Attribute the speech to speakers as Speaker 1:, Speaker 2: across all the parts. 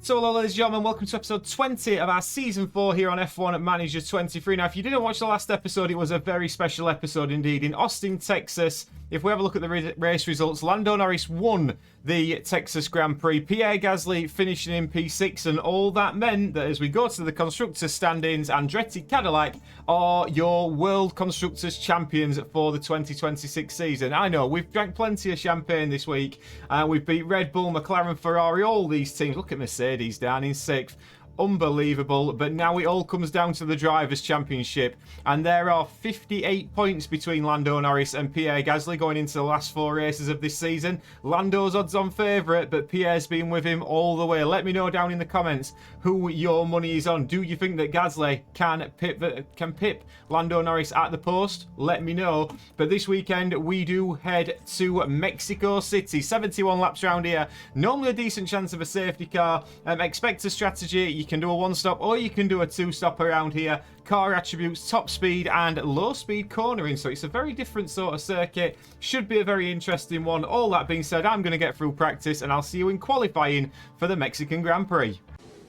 Speaker 1: So hello ladies and gentlemen, welcome to episode 20 of our season 4 here on F1 Manager 23. Now if you didn't watch the last episode, it was a very special episode indeed in Austin, Texas. If we have a look at the race results, Lando Norris won the Texas Grand Prix, Pierre Gasly finishing in P6, and all that meant that as we go to the constructors standings, Andretti Cadillac are your World Constructors Champions for the 2026 season. I know, we've drank plenty of champagne this week, and we've beat Red Bull, McLaren, Ferrari, all these teams. Look at Mercedes down in 6th. Unbelievable, but now it all comes down to the Drivers' Championship, and there are 58 points between Lando Norris and Pierre Gasly going into the last 4 races of this season. Lando's odds-on favourite, but Pierre's been with him all the way. Let me know down in the comments who your money is on. Do you think that Gasly can pip Lando Norris at the post? Let me know. But this weekend we do head to Mexico City. 71 laps around here. Normally a decent chance of a safety car. Expect a strategy. You can do a one-stop or you can do a two-stop around here. Car attributes, top speed and low speed cornering, so it's a very different sort of circuit. Should be a very interesting one. All that being said, I'm going to get through practice and I'll see you in qualifying for the Mexican Grand Prix.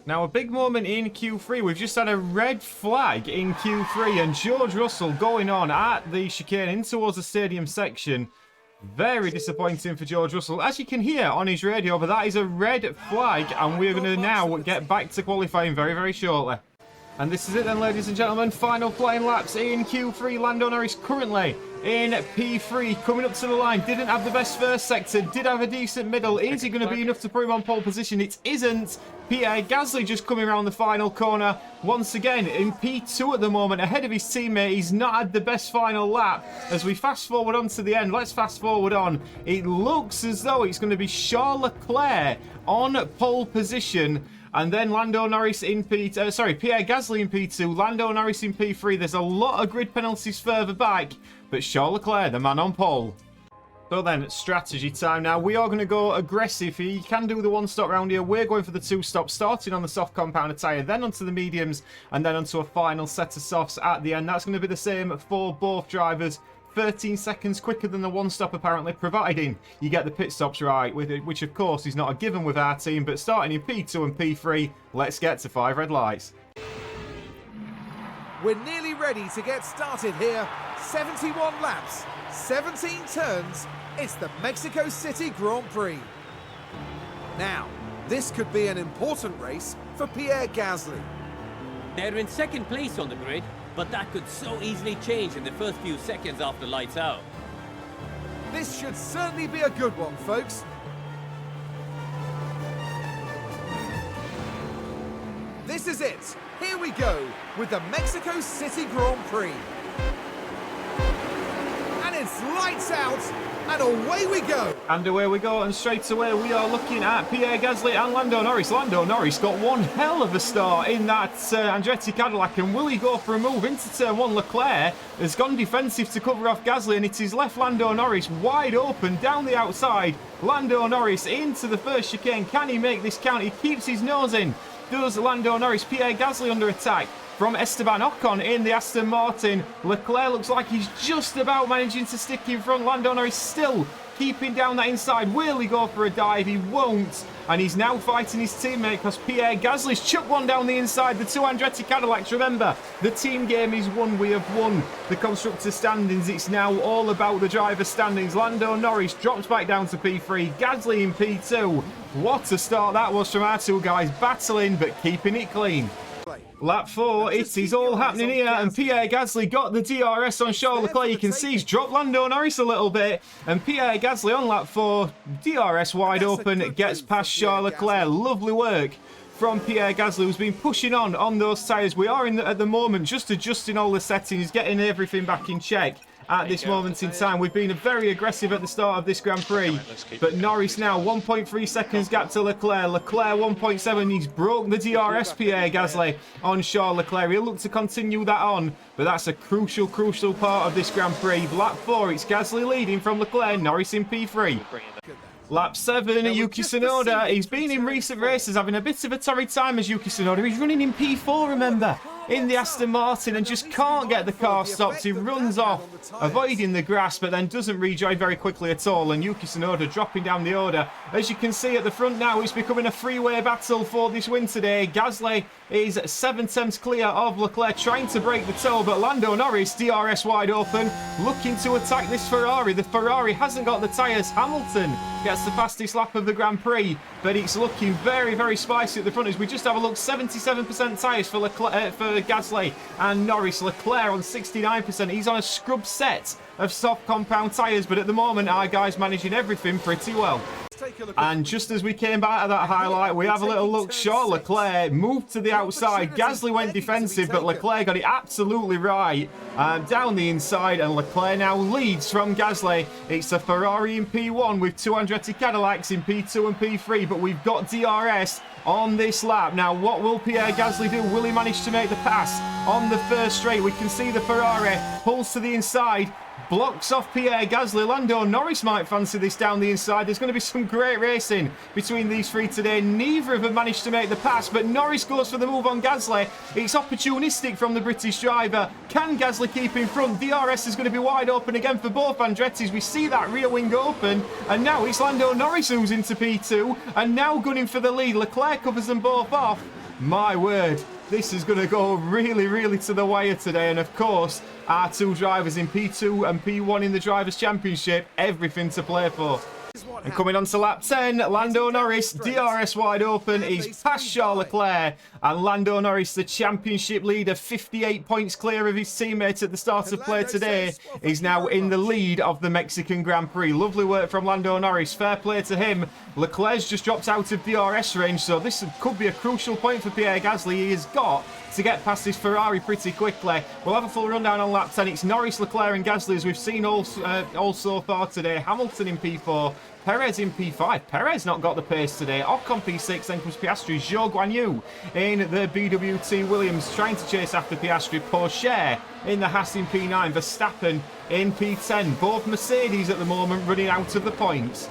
Speaker 1: Now, a big moment in Q3. We've just had a red flag in Q3 and George Russell going on at the chicane in towards the stadium section. Very disappointing for George Russell, as you can hear on his radio, but that is a red flag and we're going to now get back to qualifying very, very shortly. And this is it then, ladies and gentlemen. Final flying laps in Q3. Lando Norris currently in P3, coming up to the line. Didn't have the best first sector, did have a decent middle. Is it going to be enough to put him on pole position? It isn't. Pierre Gasly just coming around the final corner once again in P2 at the moment, ahead of his teammate. He's not had the best final lap. As we fast forward on to the end, let's fast forward on. It looks as though it's going to be Charles Leclerc on pole position. And then Lando Norris in Pierre Gasly in P2, Lando Norris in P3. There's a lot of grid penalties further back, but Charles Leclerc, the man on pole. So then, strategy time now. We are going to go aggressive. You can do the one-stop round here. We're going for the two-stop, starting on the soft compounder tyre, then onto the mediums, and then onto a final set of softs at the end. That's going to be the same for both drivers. 13 seconds quicker than the one-stop apparently, providing you get the pit stops right, which of course is not a given with our team. But starting in P2 and P3, let's get to 5 red lights.
Speaker 2: We're nearly ready to get started here. 71 laps, 17 turns. It's the Mexico City Grand Prix. Now, this could be an important race for Pierre Gasly.
Speaker 3: They're in second place on the grid, but that could so easily change in the first few seconds after lights out.
Speaker 2: This should certainly be a good one, folks. This is it. Here we go with the Mexico City Grand Prix. And it's lights out, and away we go.
Speaker 1: And away we go, and straight away we are looking at Pierre Gasly and Lando Norris. Lando Norris got one hell of a start in that Andretti Cadillac, and will he go for a move into turn 1? Leclerc has gone defensive to cover off Gasly, and it is left Lando Norris wide open down the outside. Lando Norris into the first chicane. Can he make this count? He keeps his nose in. Does Lando Norris? Pierre Gasly under attack from Esteban Ocon in the Aston Martin. Leclerc looks like he's just about managing to stick in front. Lando Norris still keeping down that inside. Will he go for a dive? He won't. And he's now fighting his teammate because Pierre Gasly's chucked one down the inside. The two Andretti Cadillacs, remember, the team game is won. We have won the constructor standings. It's now all about the driver standings. Lando Norris drops back down to P3. Gasly in P2. What a start that was from our two guys, battling but keeping it clean. Lap 4, it is all happening here, and Pierre Gasly got the DRS on Charles Leclerc. You can see he's dropped Lando Norris a little bit, and Pierre Gasly on lap 4, DRS wide open, gets past Charles Leclerc. Lovely work from Pierre Gasly, who's been pushing on those tyres. We are at the moment just adjusting all the settings, getting everything back in check. At this moment in time, we've been very aggressive at the start of this Grand Prix, but Norris now 1.3 seconds gap to Leclerc. Leclerc 1.7. He's broke the DRS, Pierre Gasly, on Charles Leclerc. He'll look to continue that on, but that's a crucial part of this Grand Prix. Lap 4, it's Gasly leading from Leclerc. Norris in P3. Lap 7, Yuki Tsunoda. He's been in recent races having a bit of a torrid time as Yuki Tsunoda. He's running in P4, remember. in the Aston Martin and just can't get the car stopped. He runs off, avoiding the grass, but then doesn't rejoin very quickly at all. And Yuki Tsunoda dropping down the order. As you can see at the front now, it's becoming a three-way battle for this win today. Gasly is 7/10 clear of Leclerc, trying to break the toe, but Lando Norris, DRS wide open, looking to attack this Ferrari. The Ferrari hasn't got the tyres. Hamilton gets the fastest lap of the Grand Prix, but it's looking very, very spicy at the front as we just have a look. 77% tyres for Gasly and Norris. Leclerc on 69%. He's on a scrub set of soft compound tyres, but at the moment our guy's managing everything pretty well. And just as we came back of that highlight, we have a little look. Charles Leclerc moved to the outside. Gasly went defensive, but Leclerc got it absolutely right down the inside, and Leclerc now leads from Gasly. It's a Ferrari in P1 with two Andretti Cadillacs in P2 and P3, but we've got DRS on this lap. Now, what will Pierre Gasly do? Will he manage to make the pass on the first straight? We can see the Ferrari pulls to the inside, blocks off Pierre Gasly. Lando Norris might fancy this down the inside. There's going to be some great racing between these three today. Neither of them managed to make the pass, but Norris goes for the move on Gasly. It's opportunistic from the British driver. Can Gasly keep in front? DRS is going to be wide open again for both Andrettis. We see that rear wing open, and now it's Lando Norris who's into P2, and now gunning for the lead. Leclerc covers them both off. My word, this is going to go really, really to the wire today. And of course, our two drivers in P2 and P1 in the Drivers' Championship, everything to play for. And coming on to lap 10, Lando Norris, DRS wide open. He's past Charles Leclerc, and Lando Norris, the championship leader, 58 points clear of his teammate at the start of play today, is now in the lead of the Mexican Grand Prix. Lovely work from Lando Norris. Fair play to him. Leclerc's just dropped out of DRS range, so this could be a crucial point for Pierre Gasly. He has got to get past this Ferrari pretty quickly. We'll have a full rundown on lap 10. It's Norris, Leclerc and Gasly as we've seen all so far today. Hamilton in P4, Perez in P5. Perez not got the pace today. Ocon P6, then comes Piastri. Zhou Guanyu in the BWT Williams trying to chase after Piastri. Porsche in the Haas in P9. Verstappen in P10. Both Mercedes at the moment running out of the points.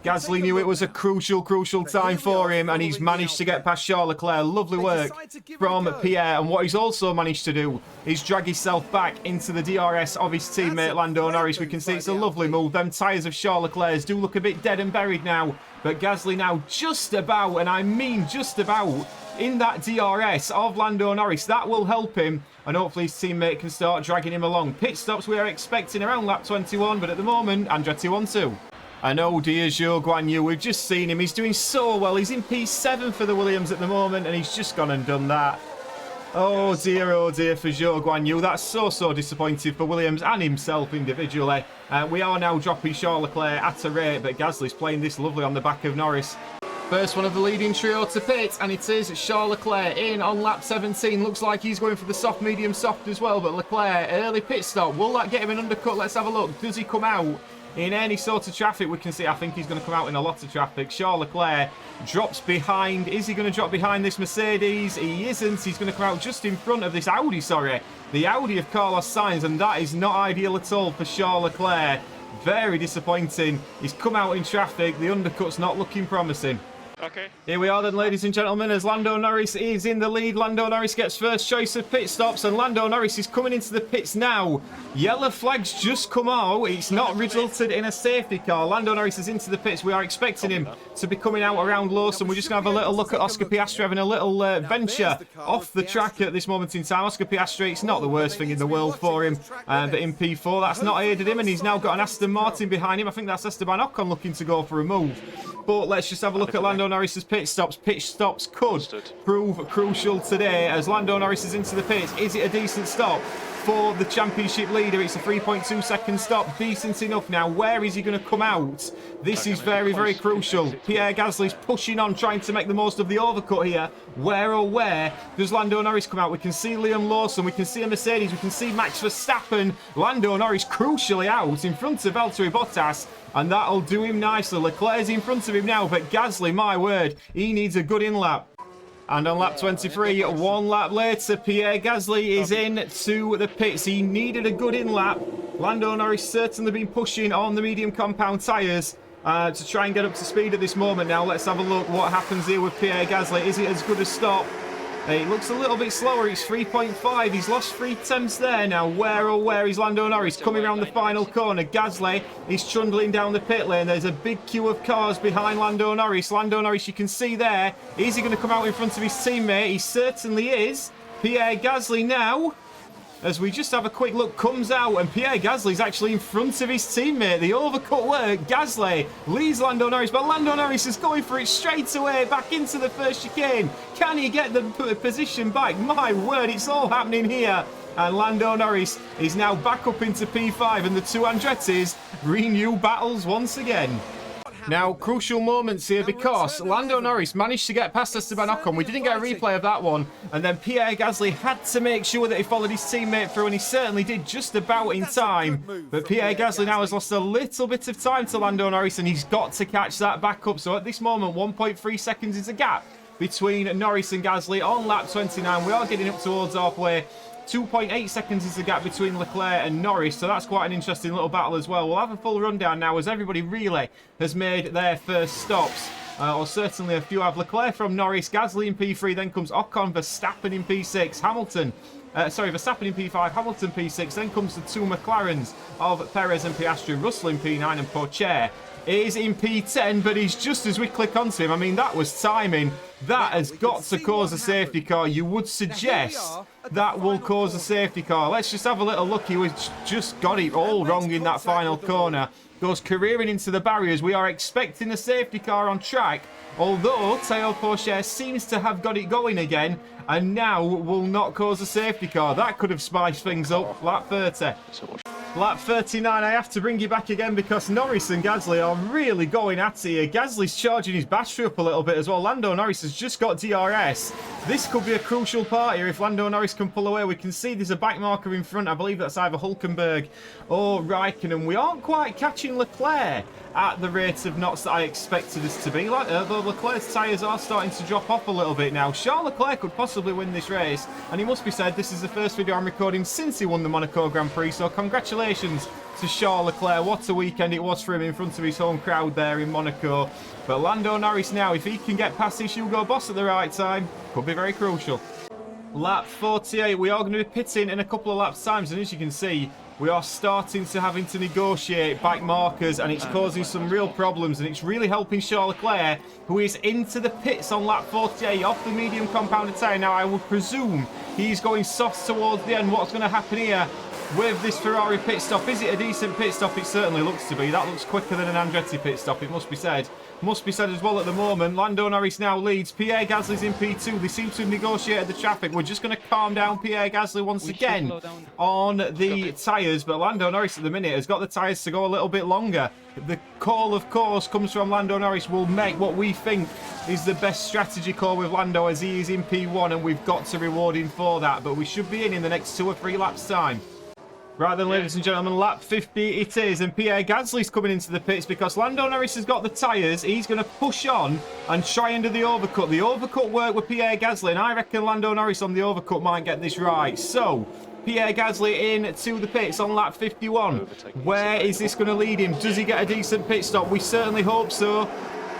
Speaker 1: Gasly knew it was a crucial time for him, and he's managed to get past Charles Leclerc. Lovely work from Pierre, and what he's also managed to do is drag himself back into the DRS of his teammate Lando Norris. We can see it's a lovely move. Them tyres of Charles Leclerc's do look a bit dead and buried now, but Gasly now just about, and I mean just about, in that DRS of Lando Norris. That will help him, and hopefully his teammate can start dragging him along. Pit stops we are expecting around lap 21, but at the moment, Andretti 1-2. And oh dear, Zhou Guanyu, we've just seen him. He's doing so well. He's in P7 for the Williams at the moment, and he's just gone and done that. Oh dear for Zhou Guanyu. That's so disappointing for Williams and himself individually. We are now dropping Charles Leclerc at a rate, but Gasly's playing this lovely on the back of Norris. First one of the leading trio to pit, and it is Charles Leclerc in on lap 17. Looks like he's going for the soft, medium, soft as well, but Leclerc, early pit stop. Will that get him an undercut? Let's have a look. Does he come out in any sort of traffic? We can see, I think he's going to come out in a lot of traffic. Charles Leclerc drops behind. Is he going to drop behind this Mercedes? He isn't. He's going to come out just in front of this Audi, the Audi of Carlos Sainz, and that is not ideal at all for Charles Leclerc. Very disappointing. He's come out in traffic. The undercut's not looking promising.
Speaker 4: Okay.
Speaker 1: Here we are then, ladies and gentlemen, as Lando Norris is in the lead. Lando Norris gets first choice of pit stops, and Lando Norris is coming into the pits now. Yellow flags just come out. It's not resulted in a safety car. Lando Norris is into the pits. We are expecting him to be coming out around Lawson. We're just going to have a little look at Oscar Piastri having a little venture off the track at this moment in time. Oscar Piastri, it's not the worst thing in the world for him, but in P4, that's not aided him, and he's now got an Aston Martin behind him. I think that's Esteban Ocon looking to go for a move. But let's just have a look at Lando Norris's pit stops. Pit stops could prove crucial today as Lando Norris is into the pits. Is it a decent stop for the championship leader? It's a 3.2 second stop. Decent enough. Now, where is he going to come out? This is very crucial. Pierre Gasly's pushing on, trying to make the most of the overcut here. Where does Lando Norris come out? We can see Liam Lawson. We can see a Mercedes. We can see Max Verstappen. Lando Norris crucially out in front of Valtteri Bottas, and that'll do him nicely. Leclerc's in front of him now, but Gasly, my word, he needs a good in-lap. And on lap 23, one lap later, Pierre Gasly is in to the pits. He needed a good in-lap. Lando Norris certainly been pushing on the medium compound tyres to try and get up to speed at this moment. Now let's have a look what happens here with Pierre Gasly. Is it as good a stop It looks a little bit slower. It's 3.5. He's lost 3 tenths there. Now, where oh where is Lando Norris coming around the final corner? Gasly is trundling down the pit lane. There's a big queue of cars behind Lando Norris. Lando Norris, you can see there. Is he going to come out in front of his teammate? He certainly is. Pierre Gasly now, as we just have a quick look, comes out, and Pierre Gasly's actually in front of his teammate. The overcut work. Gasly leads Lando Norris, but Lando Norris is going for it straight away back into the first chicane. Can he get the position back? My word, it's all happening here. And Lando Norris is now back up into P5, and the two Andrettis renew battles once again. Now, crucial moments here because Lando Norris managed to get past Esteban Ocon. We didn't get a replay of that one. And then Pierre Gasly had to make sure that he followed his teammate through, and he certainly did just about in time. But Pierre Gasly now has lost a little bit of time to Lando Norris, and he's got to catch that back up. So at this moment, 1.3 seconds is a gap between Norris and Gasly on lap 29. We are getting up towards halfway. 2.8 seconds is the gap between Leclerc and Norris, so that's quite an interesting little battle as well. We'll have a full rundown now as everybody really has made their first stops, or certainly a few have. Leclerc from Norris, Gasly in P3, then comes Ocon, Verstappen in P6, Verstappen in P5, Hamilton P6, then comes the two McLarens of Perez and Piastri, Russell in P9, and Pocher is in P10, but he's just as we click onto him. I mean, that was timing. That has got to cause a safety car. You would suggest that will cause a safety car. Let's just have a little look. He was just got it all wrong in that final corner. Goes careering into the barriers. We are expecting a safety car on track, although Théo Pourchaire seems to have got it going again, and now will not cause a safety car. That could have spiced things up. Lap 30. Lap 39, I have to bring you back again because Norris and Gasly are really going at it here. Gasly's charging his battery up a little bit as well. Lando Norris has just got DRS. This could be a crucial part here if Lando Norris can pull away. We can see there's a bike marker in front. I believe that's either Hülkenberg or Raikkonen. We aren't quite catching Leclerc at the rate of knots that I expected us to be. Though Leclerc's tyres are starting to drop off a little bit now. Charles Leclerc could possibly win this race, and he must be said this is the first video I'm recording since he won the Monaco Grand Prix, so congratulations to Charles Leclerc. What a weekend it was for him in front of his home crowd there in Monaco. But Lando Norris now, if he can get past his Hugo Boss at the right time, could be very crucial. Lap 48, we are going to be pitting in a couple of laps times, and as you can see, we are starting to having to negotiate bike markers, and it's causing some real problems, and it's really helping Charles Leclerc, who is into the pits on lap 48 off the medium compounded tyre. Now, I would presume he's going soft towards the end. What's going to happen here with this Ferrari pit stop? Is it a decent pit stop? It certainly looks to be. That looks quicker than an Andretti pit stop, it must be said. Must be said as well at the moment. Lando Norris now leads. Pierre Gasly's in P2. They seem to have negotiated the traffic. We're just going to calm down Pierre Gasly once again on the tyres. But Lando Norris at the minute has got the tyres to go a little bit longer. The call, of course, comes from Lando Norris. Will make what we think is the best strategy call with Lando, as he is in P1, and we've got to reward him for that. But we should be in the next 2 or 3 laps' time. Right then, ladies and gentlemen, lap 50 it is, and Pierre Gasly's coming into the pits because Lando Norris has got the tyres. He's going to push on and try and do the overcut. The overcut worked with Pierre Gasly, and I reckon Lando Norris on the overcut might get this right. So, Pierre Gasly in to the pits on lap 51. Where is this going to lead him? Does he get a decent pit stop? We certainly hope so.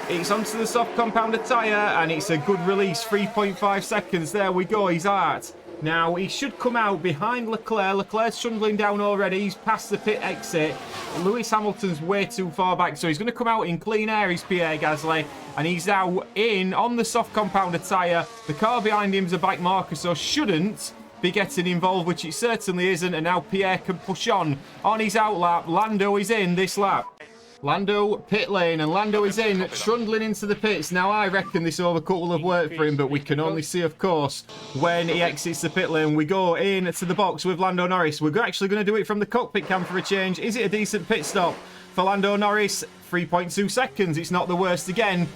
Speaker 1: It's onto the soft compounded tyre, and it's a good release. 3.5 seconds. There we go. He's out. Now, he should come out behind Leclerc. Leclerc's trundling down already. He's past the pit exit. Lewis Hamilton's way too far back, so he's going to come out in clean air, is Pierre Gasly. And he's now in on the soft compounded tyre. The car behind him's a bike marker, so shouldn't be getting involved, which it certainly isn't. And now Pierre can push on his out lap. Lando is in this lap. Lando pit lane, and Lando is in, trundling into the pits. Now, I reckon this overcut will have worked for him, but we can only see, of course, when he exits the pit lane. We go in to the box with Lando Norris. We're actually going to do it from the cockpit cam for a change. Is it a decent pit stop for Lando Norris? 3.2 seconds. It's not the worst again.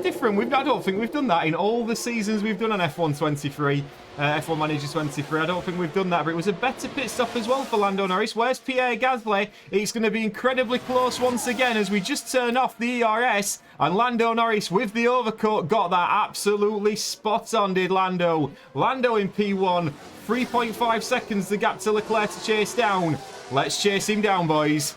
Speaker 1: Different. I don't think we've done that in all the seasons we've done on F1 23. F1 Manager 23. I don't think we've done that, but it was a better pit stop as well for Lando Norris. Where's Pierre Gasly? It's going to be incredibly close once again as we just turn off the ERS, and Lando Norris with the overcut got that absolutely spot on, did Lando. Lando in P1, 3.5 seconds the gap to Leclerc to chase down. Let's chase him down, boys.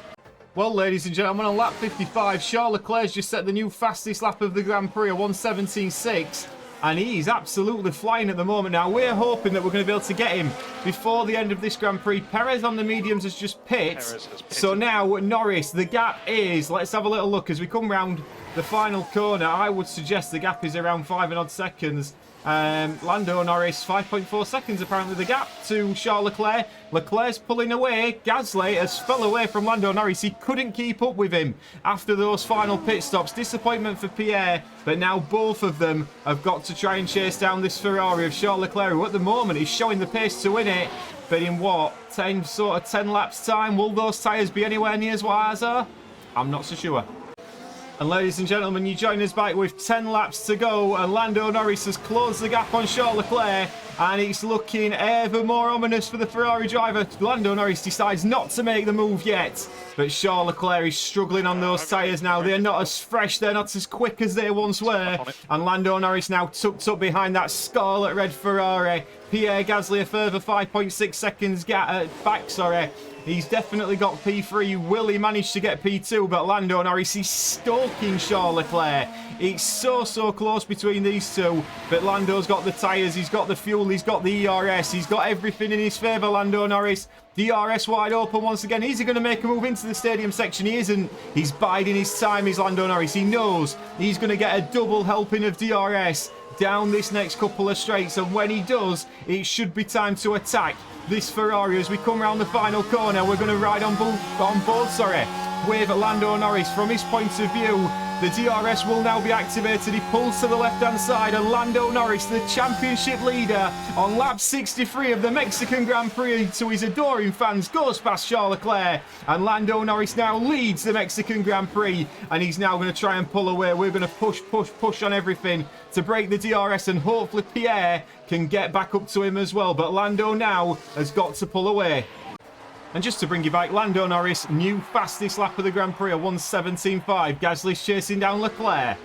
Speaker 1: Well, ladies and gentlemen, on lap 55, Charles Leclerc's just set the new fastest lap of the Grand Prix, a 1:17.6. and he's absolutely flying at the moment. Now, we're hoping that we're going to be able to get him before the end of this Grand Prix. Perez on the mediums has just pit. So now, Norris, the gap is... Let's have a little look as we come round the final corner. I would suggest the gap is around 5 and odd seconds. Lando Norris, 5.4 seconds apparently the gap to Charles Leclerc. Leclerc's pulling away. Gasly has fell away from Lando Norris. He couldn't keep up with him after those final pit stops. Disappointment for Pierre, but now both of them have got to try and chase down this Ferrari of Charles Leclerc, who at the moment is showing the pace to win it. But in what, 10 laps time, will those tyres be anywhere near as what ours are? I'm not so sure. And ladies and gentlemen, you join us back with 10 laps to go, and Lando Norris has closed the gap on Charles Leclerc, and it's looking ever more ominous for the Ferrari driver. Lando Norris decides not to make the move yet, but Charles Leclerc is struggling on those tyres now. They're not as fresh, they're not as quick as they once were, and Lando Norris now tucked up behind that scarlet red Ferrari. Pierre Gasly a further 5.6 seconds back. He's definitely got P3. Will he manage to get P2? But Lando Norris is stalking Charles Leclerc. It's so close between these two. But Lando's got the tyres, he's got the fuel, he's got the ERS, he's got everything in his favour, Lando Norris. DRS wide open once again. Is he going to make a move into the stadium section? He isn't. He's biding his time, is Lando Norris. He knows he's going to get a double helping of DRS down this next couple of straights, and when he does, it should be time to attack this Ferrari as we come around the final corner. We're going to ride on board with Lando Norris. From his point of view, the DRS will now be activated. He pulls to the left-hand side, and Lando Norris, the championship leader on lap 63 of the Mexican Grand Prix, to his adoring fans, goes past Charles Leclerc, and Lando Norris now leads the Mexican Grand Prix, and he's now going to try and pull away. We're going to push on everything to break the DRS, and hopefully Pierre can get back up to him as well, but Lando now has got to pull away. And just to bring you back, Lando Norris, new fastest lap of the Grand Prix, a 1:17.5. Gasly's chasing down Leclerc.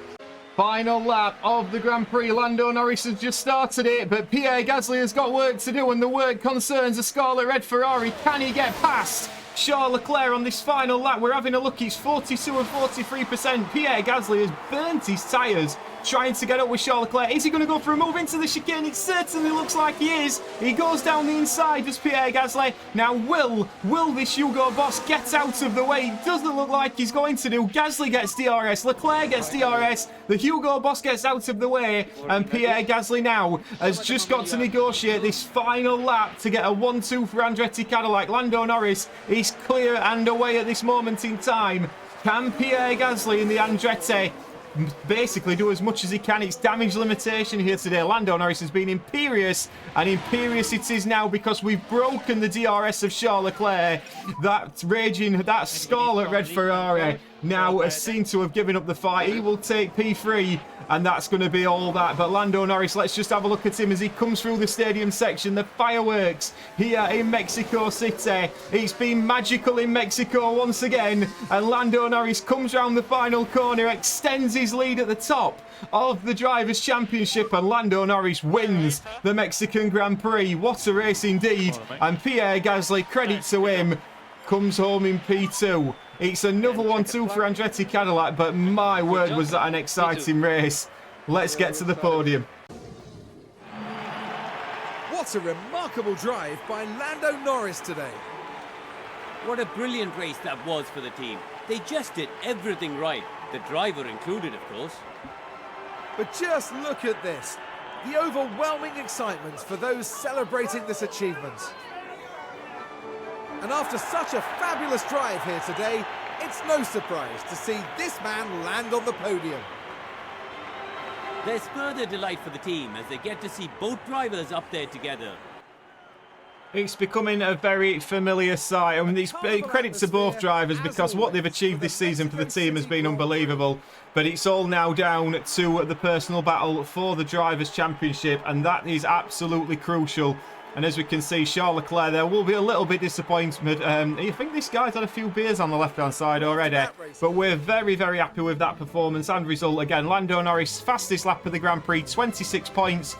Speaker 1: Final lap of the Grand Prix. Lando Norris has just started it, but Pierre Gasly has got work to do, and the work concerns a scarlet red Ferrari. Can he get past Charles Leclerc on this final lap? We're having a look. He's 42 and 43%. Pierre Gasly has burnt his tyres trying to get up with Charles Leclerc. Is he going to go for a move into the chicane? It certainly looks like he is. He goes down the inside, does Pierre Gasly. Now, will this Hugo Boss get out of the way? It doesn't look like he's going to do. Gasly gets DRS. Leclerc gets DRS. The Hugo Boss gets out of the way. And Pierre Gasly now has just got to negotiate this final lap to get a 1-2 for Andretti Cadillac. Lando Norris is clear and away at this moment in time. Can Pierre Gasly in the Andretti basically do as much as he can? It's damage limitation here today. Lando Norris has been imperious, and imperious it is now because we've broken the DRS of Charles Leclerc. That scarlet red Ferrari now seems to have given up the fight. He will take P3, and that's going to be all that. But Lando Norris, let's just have a look at him as he comes through the stadium section. The fireworks here in Mexico City. It's been magical in Mexico once again, and Lando Norris comes round the final corner, extends his lead at the top of the Drivers' Championship, and Lando Norris wins the Mexican Grand Prix. What a race indeed. And Pierre Gasly, credit to him, comes home in P2. It's another 1-2 for Andretti Cadillac, but my word, was that an exciting race. Let's get to the podium.
Speaker 2: What a remarkable drive by Lando Norris today.
Speaker 3: What a brilliant race that was for the team. They just did everything right, the driver included, of course.
Speaker 2: But just look at this. The overwhelming excitement for those celebrating this achievement. And after such a fabulous drive here today, it's no surprise to see this man land on the podium.
Speaker 3: There's further delight for the team as they get to see both drivers up there together.
Speaker 1: It's becoming a very familiar sight. I mean, it's credit to both drivers because what they've achieved this season for the team has been unbelievable. But it's all now down to the personal battle for the Drivers' Championship, and that is absolutely crucial. And as we can see, Charles Leclerc there will be a little bit disappointed. I think this guy's had a few beers on the left-hand side already. But we're very, very happy with that performance and result. Again, Lando Norris, fastest lap of the Grand Prix, 26 points.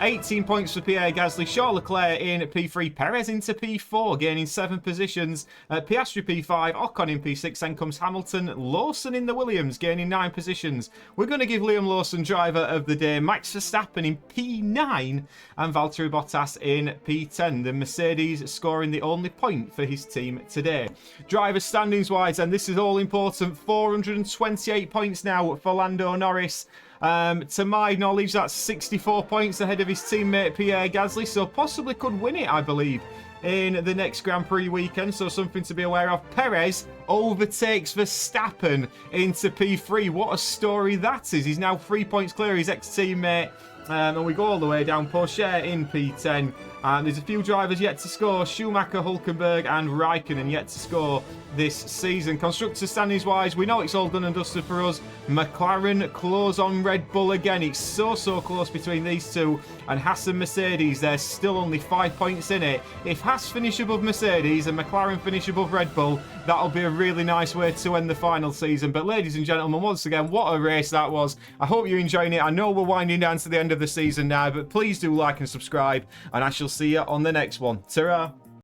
Speaker 1: 18 points for Pierre Gasly. Charles Leclerc in P3. Perez into P4, gaining 7 positions. Piastri P5. Ocon in P6. Then comes Hamilton. Lawson in the Williams, gaining 9 positions. We're going to give Liam Lawson driver of the day. Max Verstappen in P9. And Valtteri Bottas in P10. The Mercedes scoring the only point for his team today. Driver standings wise, and this is all important, 428 points now for Lando Norris. To my knowledge, that's 64 points ahead of his teammate Pierre Gasly, so possibly could win it, I believe, in the next Grand Prix weekend, so something to be aware of. Perez overtakes Verstappen into P3. What a story that is. He's now 3 points clear of his ex-teammate. And we go all the way down. Porsche in P10. And there's a few drivers yet to score. Schumacher, Hülkenberg and Raikkonen yet to score this season. Constructors standings wise, we know it's all done and dusted for us. McLaren close on Red Bull again. It's so close between these two. And Haas and Mercedes, there's still only 5 points in it. If Haas finish above Mercedes and McLaren finish above Red Bull, that'll be a really nice way to end the final season. But ladies and gentlemen, once again, what a race that was. I hope you're enjoying it. I know we're winding down to the end of the season now, but please do like and subscribe, and I shall see you on the next one. Ta-ra!